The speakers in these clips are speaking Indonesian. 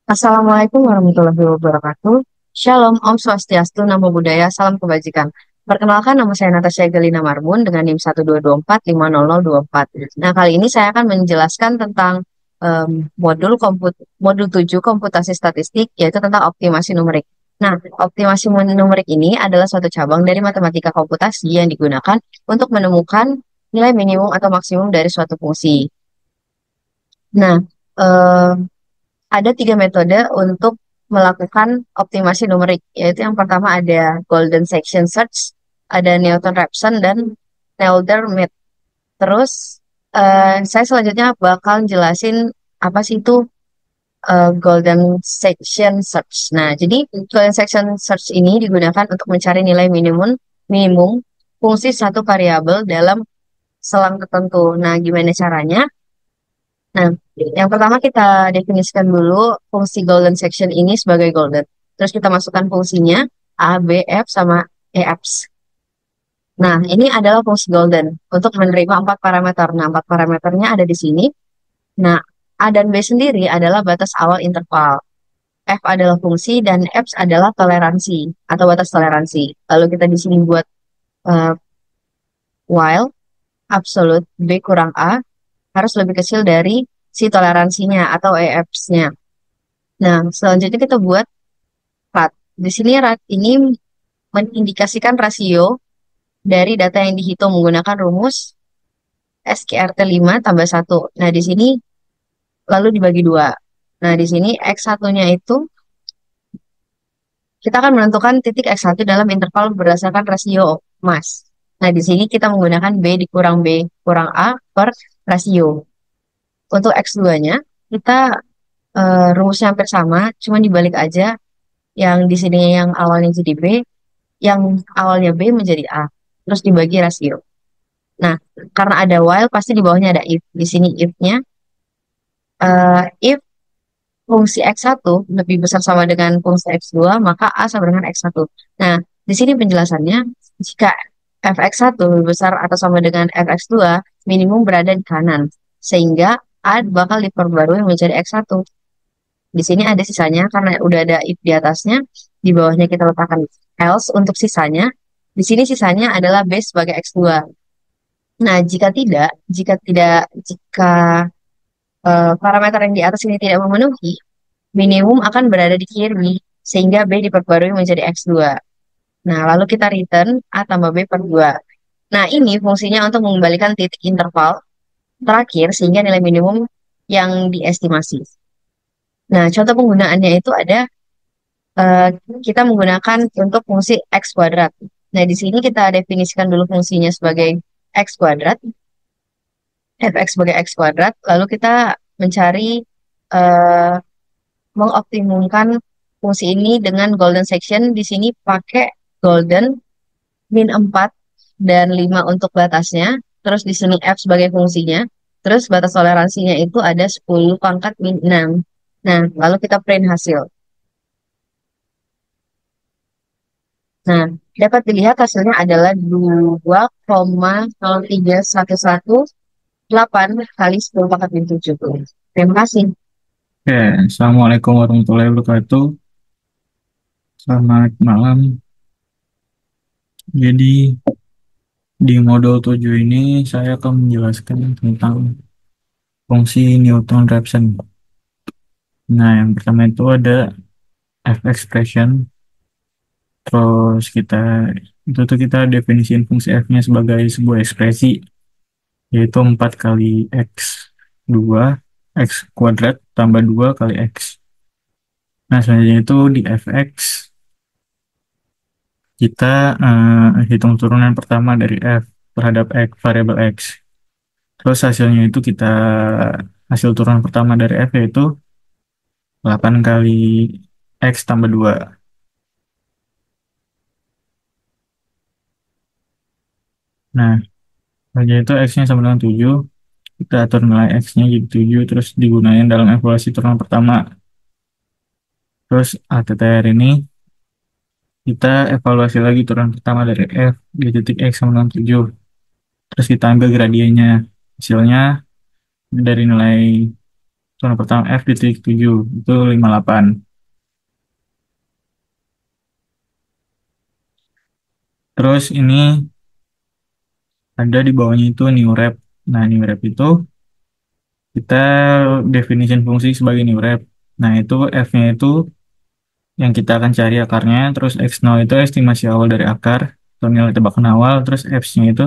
Assalamualaikum warahmatullahi wabarakatuh. Shalom, Om Swastiastu, Namo Buddhaya, Salam Kebajikan. Perkenalkan, nama saya Natasha Gelina Marbun dengan NIM 122450024. Nah, kali ini saya akan menjelaskan tentang modul 7 komputasi statistik, yaitu tentang optimasi numerik. Nah, optimasi numerik ini adalah suatu cabang dari matematika komputasi yang digunakan untuk menemukan nilai minimum atau maksimum dari suatu fungsi. Nah, eh, ada tiga metode untuk melakukan optimasi numerik, yaitu yang pertama ada Golden Section Search, ada Newton-Raphson, dan Nelder-Mead. Terus saya selanjutnya bakal jelasin apa sih itu Golden Section Search. Nah, jadi Golden Section Search ini digunakan untuk mencari nilai minimum minimum fungsi satu variabel dalam selang tertentu. Nah, gimana caranya? Nah, yang pertama kita definisikan dulu fungsi golden section ini sebagai golden. Terus kita masukkan fungsinya A, B, F, sama EF. Nah, ini adalah fungsi golden untuk menerima empat parameter. Nah, empat parameternya ada di sini. Nah, A dan B sendiri adalah batas awal interval. F adalah fungsi dan F adalah toleransi atau batas toleransi. Lalu kita di sini buat eh, while absolute B kurang A harus lebih kecil dari si toleransinya atau EF-nya. Nah, selanjutnya kita buat RAT. Di sini RAT ini mengindikasikan rasio dari data yang dihitung menggunakan rumus SQRT 5 tambah satu. Nah, di sini lalu dibagi dua. Nah, di sini X1-nya itu kita akan menentukan titik X1 dalam interval berdasarkan rasio mas. Nah, di sini kita menggunakan B kurang A per rasio. Untuk X2-nya, kita rumusnya hampir sama, cuma dibalik aja yang di sini yang awalnya jadi B, yang awalnya B menjadi A, terus dibagi rasio. Nah, karena ada while, pasti di bawahnya ada if. Di sini if-nya, if fungsi X1 lebih besar sama dengan fungsi X2, maka A sama dengan X1. Nah, di sini penjelasannya, jika fx1 lebih besar atau sama dengan fx2, minimum berada di kanan, sehingga A bakal diperbarui menjadi X1. Di sini ada sisanya, karena udah ada if di atasnya, di bawahnya kita letakkan else untuk sisanya. Di sini sisanya adalah base sebagai X2. Nah, jika parameter yang di atas ini tidak memenuhi, minimum akan berada di kiri, sehingga B diperbarui menjadi X2. Nah, lalu kita return A tambah B per 2. Nah, ini fungsinya untuk mengembalikan titik interval terakhir, sehingga nilai minimum yang diestimasi. Nah, contoh penggunaannya itu ada eh, kita menggunakan untuk fungsi X kuadrat. Nah, di sini kita definisikan dulu fungsinya sebagai X kuadrat, fx sebagai X kuadrat, lalu kita mencari eh, mengoptimumkan fungsi ini dengan golden section. Di sini pakai golden min 4 dan 5 untuk batasnya. Terus di sini F sebagai fungsinya. Terus batas toleransinya itu ada 10 pangkat min 6. Nah, lalu kita print hasil. Nah, dapat dilihat hasilnya adalah 2,0311 kali 10 pangkat min 7. Terima kasih. Oke, Assalamualaikum warahmatullahi wabarakatuh. Selamat malam. Jadi, di modul 7 ini saya akan menjelaskan tentang fungsi Newton-Raphson. Nah, yang pertama itu ada F expression. Terus kita definisiin fungsi F-nya sebagai sebuah ekspresi, yaitu 4 kali X2, X kuadrat tambah 2 kali X. Nah, selanjutnya itu di Fx, kita hitung turunan pertama dari F terhadap X, variabel X. Terus hasilnya itu hasil turunan pertama dari F yaitu 8 kali X tambah 2. Nah, selanjutnya itu X-nya sama dengan 7. Kita atur nilai X-nya jadi 7, terus digunakan dalam evaluasi turunan pertama. Terus ATTR ini kita evaluasi lagi turunan pertama dari F di titik X sama dengan 7. Terus kita ambil gradiennya. Hasilnya dari nilai Turunan pertama F di titik 7 itu 58. Terus ini ada di bawahnya itu new rep. Nah, new rep itu kita definition fungsi sebagai new rep. Nah, itu F-nya itu yang kita akan cari akarnya, terus X0 itu estimasi awal dari akar, atau nilai tebakan awal, terus F-nya itu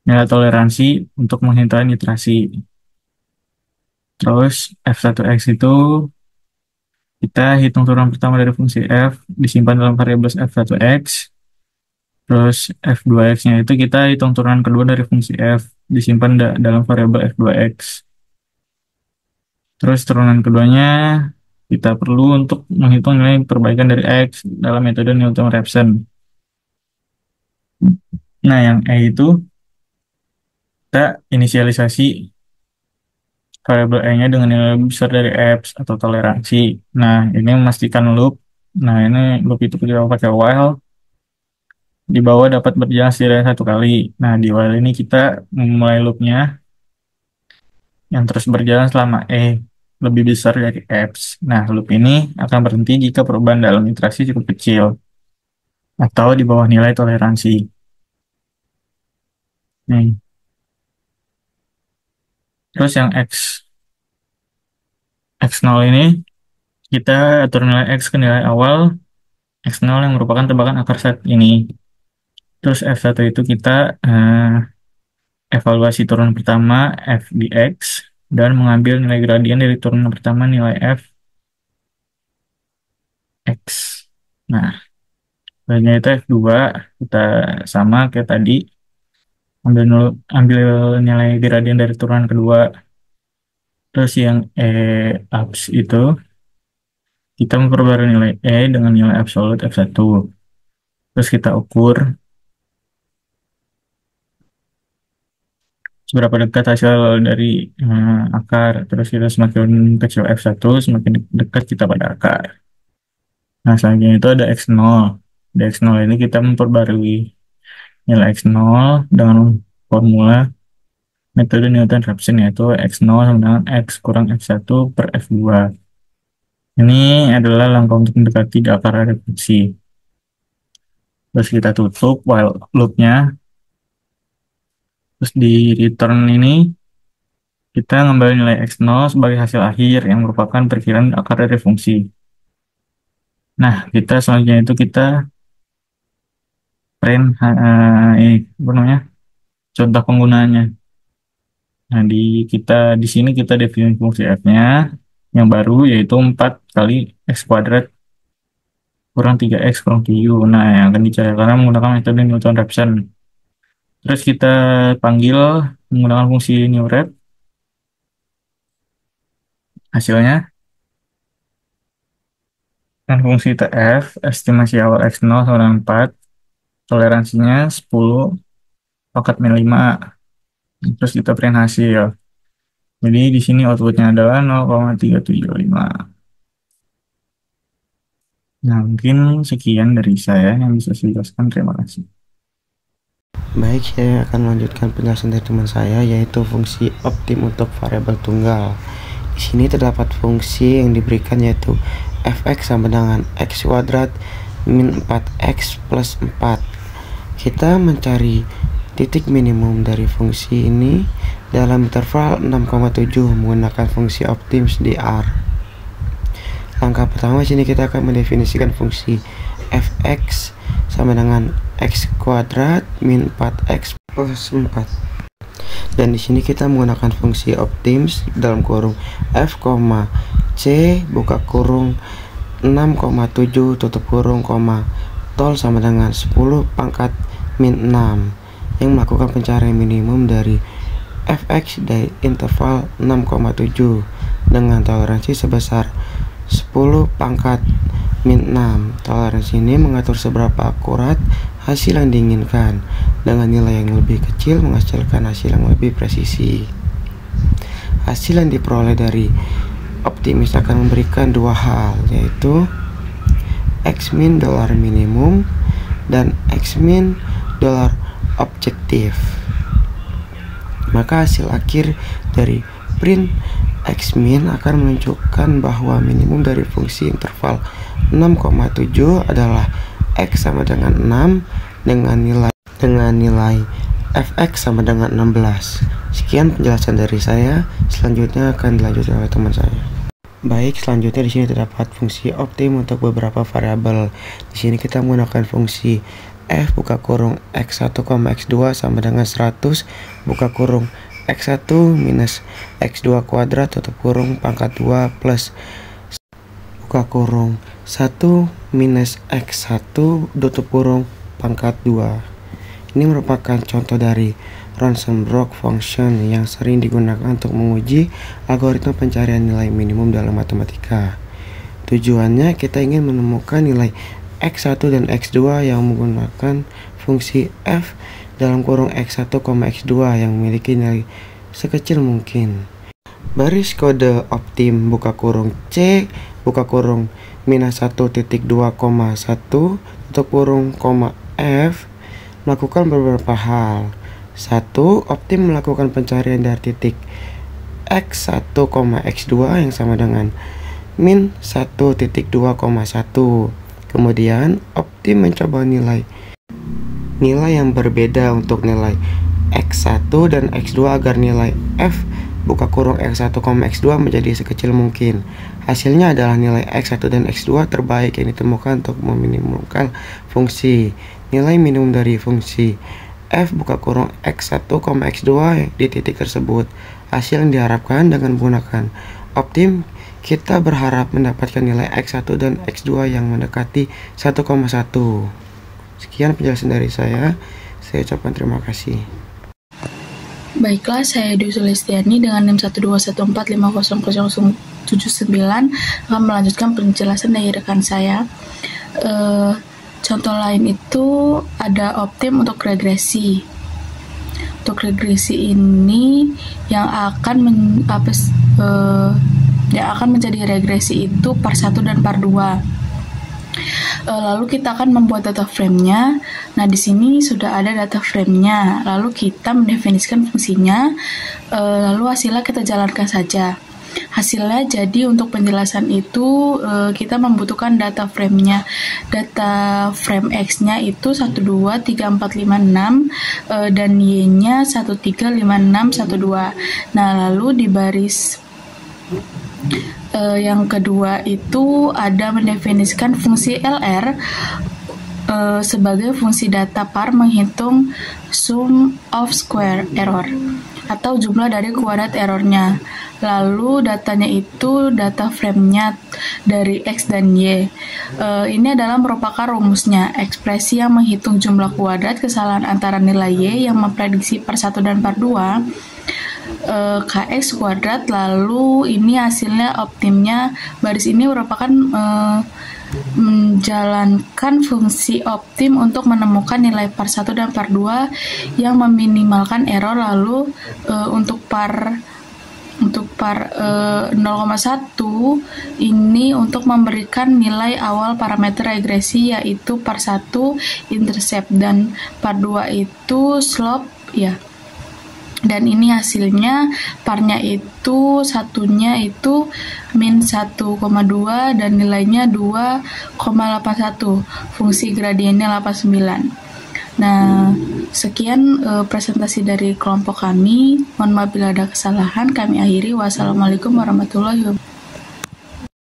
nilai toleransi untuk menghindari iterasi. Terus F1X itu kita hitung turunan pertama dari fungsi F, disimpan dalam variabel F1X, terus F2X-nya itu kita hitung turunan kedua dari fungsi F, disimpan dalam variabel F2X. Terus turunan keduanya kita perlu untuk menghitung nilai perbaikan dari X dalam metode Newton-Raphson. Nah, yang E itu kita inisialisasi variabel E-nya dengan nilai lebih besar dari X atau toleransi. Nah, ini memastikan loop. Nah, ini loop itu kita pakai while. Di bawah dapat berjalan setidaknya satu kali. Nah, di while ini kita memulai loopnya yang terus berjalan selama E lebih besar dari X. Nah, loop ini akan berhenti jika perubahan dalam interaksi cukup kecil atau di bawah nilai toleransi. Nih. Terus yang X0 ini kita atur nilai X ke nilai awal X0 yang merupakan tebakan akar set ini. Terus F1 itu kita evaluasi turunan pertama F di X dan mengambil nilai gradien dari turunan pertama nilai F X. Nah, nilainya itu F2 kita sama kayak tadi ambil nilai gradien dari turunan kedua. Terus yang ups itu kita memperbarui nilai E dengan nilai absolut F1. Terus kita ukur seberapa dekat hasil dari akar. Terus kita semakin kecil F1, semakin dekat kita pada akar. Nah, selanjutnya itu ada X0. Di X0 ini kita memperbarui nilai X0 dengan formula metode Newton-Raphson, yaitu X0 sama dengan X kurang F1 per F2. Ini adalah langkah untuk mendekati di akar dari fungsi. Terus kita tutup while loop-nya. Terus di return ini kita ngambil nilai X0 sebagai hasil akhir yang merupakan perkiraan akar dari fungsi. Nah, kita selanjutnya itu kita print apa namanya? Contoh penggunaannya. Nah, di sini kita definisi fungsi F-nya yang baru yaitu 4 kali X kuadrat kurang 3X kurang 7. Nah, yang akan dicarikan menggunakan metode Newton-Raphson. Terus kita panggil menggunakan fungsi newrep. Hasilnya kan fungsi TF, estimasi awal X0 sama dengan 4, toleransinya 10 pangkat min 5. Terus kita print hasil. Jadi di sini outputnya adalah 0,375. Nah, mungkin sekian dari saya yang bisa saya jelaskan. Terima kasih. Baik, saya akan melanjutkan penjelasan dari teman saya, yaitu fungsi optim untuk variabel tunggal. Di sini terdapat fungsi yang diberikan yaitu fx sama dengan x kuadrat min 4x plus 4. Kita mencari titik minimum dari fungsi ini dalam interval 6,7 menggunakan fungsi optims di R. Langkah pertama sini kita akan mendefinisikan fungsi fx sama dengan x kuadrat min 4x plus 4. Dan di sini kita menggunakan fungsi optims dalam kurung f, c buka kurung 6,7 tutup kurung, tol sama dengan 10 pangkat min 6 yang melakukan pencarian minimum dari fx dari interval 6,7 dengan toleransi sebesar 10 pangkat min 6. Toleransi ini mengatur seberapa akurat hasil yang diinginkan. Dengan nilai yang lebih kecil menghasilkan hasil yang lebih presisi. Hasil yang diperoleh dari optimis akan memberikan dua hal, yaitu x min dolar minimum dan x min dolar objektif. Maka hasil akhir dari print X-min akan menunjukkan bahwa minimum dari fungsi interval 6,7 adalah X sama dengan 6 dengan nilai fx sama dengan 16. Sekian penjelasan dari saya. Selanjutnya akan dilanjutkan oleh teman saya. Baik, selanjutnya di sini terdapat fungsi optim untuk beberapa variabel. Di sini kita menggunakan fungsi f buka kurung x1, x2 sama dengan 100 buka kurung x1 minus x2 kuadrat tutup kurung pangkat 2 plus buka kurung 1 minus x1 tutup kurung pangkat 2. Ini merupakan contoh dari Rosenbrock function yang sering digunakan untuk menguji algoritma pencarian nilai minimum dalam matematika. Tujuannya kita ingin menemukan nilai x1 dan x2 yang menggunakan fungsi f dalam kurung x1, x2 yang memiliki nilai sekecil mungkin. Baris kode optim buka kurung c buka kurung minus 1.2,1 tutup kurung koma f melakukan beberapa hal. 1. Optim melakukan pencarian dari titik x1, x2 yang sama dengan min 1.2,1. Kemudian optim mencoba nilai yang berbeda untuk nilai x1 dan x2 agar nilai f buka kurung x1, x2 menjadi sekecil mungkin. Hasilnya adalah nilai x1 dan x2 terbaik yang ditemukan untuk meminimumkan fungsi. Nilai minimum dari fungsi f buka kurung x1, x2 di titik tersebut. Hasil yang diharapkan dengan menggunakan optim, kita berharap mendapatkan nilai x1 dan x2 yang mendekati 1,1. Sekian penjelasan dari saya. Saya ucapkan terima kasih. Baiklah, saya Dwi Sulistiani dengan NIM 121450079 akan melanjutkan penjelasan dari rekan saya. Contoh lain itu ada optim untuk regresi. Untuk regresi ini yang akan menjadi regresi itu par 1 dan par 2. Lalu kita akan membuat data frame-nya. Nah, di sini sudah ada data frame-nya. Lalu kita mendefinisikan fungsinya. Lalu hasilnya kita jalankan saja. Hasilnya jadi untuk penjelasan itu kita membutuhkan data frame-nya. Data frame X-nya itu 123456 dan Y-nya 135612. Nah, lalu di baris yang kedua itu ada mendefinisikan fungsi LR sebagai fungsi data par menghitung sum of square error atau jumlah dari kuadrat errornya. Lalu datanya itu data frame-nya dari X dan Y. Ini adalah merupakan rumusnya, ekspresi yang menghitung jumlah kuadrat kesalahan antara nilai Y yang memprediksi par 1 dan par 2 kx kuadrat. Lalu ini hasilnya optimnya. Baris ini merupakan menjalankan fungsi optim untuk menemukan nilai par 1 dan par 2 yang meminimalkan error. Lalu untuk par 0,1 ini untuk memberikan nilai awal parameter regresi yaitu par 1 intercept dan par 2 itu slope ya. Dan ini hasilnya parnya itu satunya itu min 1,2 dan nilainya 2,81. Fungsi gradiennya 89. Nah, sekian presentasi dari kelompok kami. Mohon maaf bila ada kesalahan. Kami akhiri. Wassalamualaikum warahmatullahi wabarakatuh.